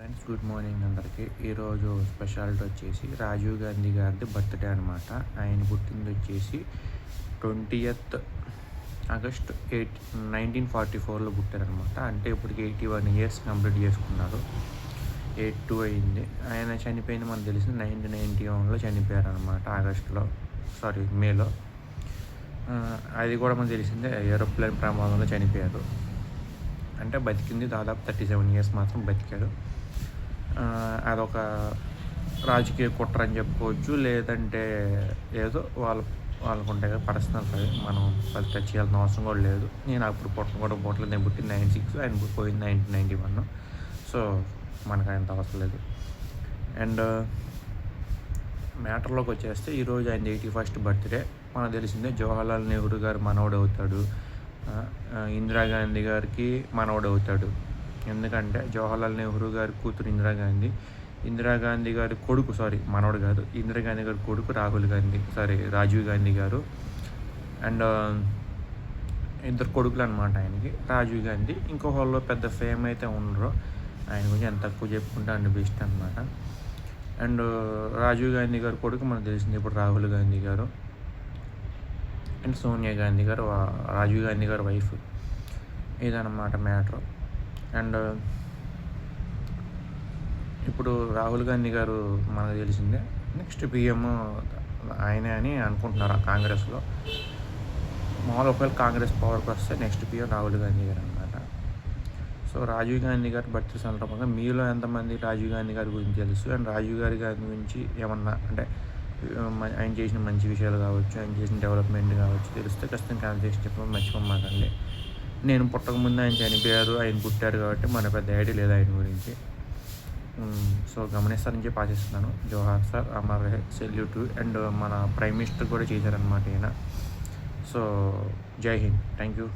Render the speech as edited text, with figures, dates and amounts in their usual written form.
Friends, good morning అందరికీ. ఈరోజు speciality వచ్చేసి రాజీవ్ గాంధీ గారిది బర్త్డే అనమాట. ఆయన పుట్టింది వచ్చేసి 20th ఆగస్ట్ 1944లో పుట్టారనమాట. అంటే ఇప్పటికి 81 years కంప్లీట్ చేసుకున్నారు. 82 అయింది. ఆయన చనిపోయింది మనకు తెలిసింది 1991లో చనిపోయారనమాట. మేలో. అది కూడా మనకు తెలిసిందే, ఏరోప్లేన్ ప్రమాదంలో చనిపోయారు. అంటే బతికింది దాదాపు 37 years మాత్రం బతికాడు. అదొక రాజకీయ కుట్ర అని చెప్పుకోవచ్చు, లేదంటే ఏదో వాళ్ళకు ఉంటాయి కదా పర్సనల్, అవి మనం అది టచ్ చేయాల్సిన అవసరం కూడా లేదు. నేను అప్పుడు పుట్టలేదు, నేను పుట్టింది 96, ఆయన పోయింది 1991. సో మనకు అంత అవసరం లేదు. అండ్ మ్యాటర్లోకి వచ్చేస్తే ఈరోజు ఆయన 81st బర్త్డే. మనకు తెలిసిందే, జవహర్లాల్ నెహ్రూ గారు మనవడు అవుతాడు, ఇందిరాగాంధీ గారికి మనవడు అవుతాడు. ఎందుకంటే జవహర్లాల్ నెహ్రూ గారి కూతురు ఇందిరాగాంధీ గారి కొడుకు, మనవడు కాదు, ఇందిరాగాంధీ గారి కొడుకు రాజీవ్ గాంధీ గారు. అండ్ ఇద్దరు కొడుకులు అనమాట ఆయనకి. రాజీవ్ గాంధీ ఇంకొకళ్ళు పెద్ద ఫేమ్ అయితే ఉండరు, ఆయన గురించి ఎంత తక్కువ చెప్పుకుంటే అండ్ బెస్ట్ అనమాట. అండ్ రాజీవ్ గాంధీ గారి కొడుకు మనకు తెలిసింది ఇప్పుడు రాహుల్ గాంధీ గారు. అండ్ సోనియా గాంధీ గారు రాజీవ్ గాంధీ గారి వైఫ్. ఇదన్నమాట మ్యాటర్. అండ్ ఇప్పుడు రాహుల్ గాంధీ గారు మనకు తెలిసిందే, నెక్స్ట్ పిఎం ఆయనే అని అనుకుంటున్నారు కాంగ్రెస్లో. ఒకవేళ కాంగ్రెస్ పవర్కి వస్తే నెక్స్ట్ పిఎం రాహుల్ గాంధీ గారు అనమాట. సో రాజీవ్ గాంధీ గారి బర్త్డే సందర్భంగా మీలో ఎంతమంది రాజీవ్ గాంధీ గారి గురించి తెలుసు, అండ్ రాజీవ్ గారి గురించి ఏమన్నా అంటే ఆయన చేసిన మంచి విషయాలు కావచ్చు, ఆయన చేసిన డెవలప్మెంట్ కావచ్చు తెలిస్తే ఖచ్చితంగా కామెంట్ చేసి చెప్పడం మర్చిపోమాకండి. నేను పుట్టకముందు ఆయన చనిపోయారు, ఆయన పుట్టారు కాబట్టి మన పెద్ద ఐడియా లేదు ఆయన గురించి. సో గమనిస్తారని చెప్పి ఆశిస్తున్నాను. జోహార్ సార్, అమర్ రహే, సెల్యూట్. అండ్ మన ప్రైమ్ మినిస్టర్ కూడా చేశారనమాట ఈయన. సో జై హింద్, థ్యాంక్ యూ.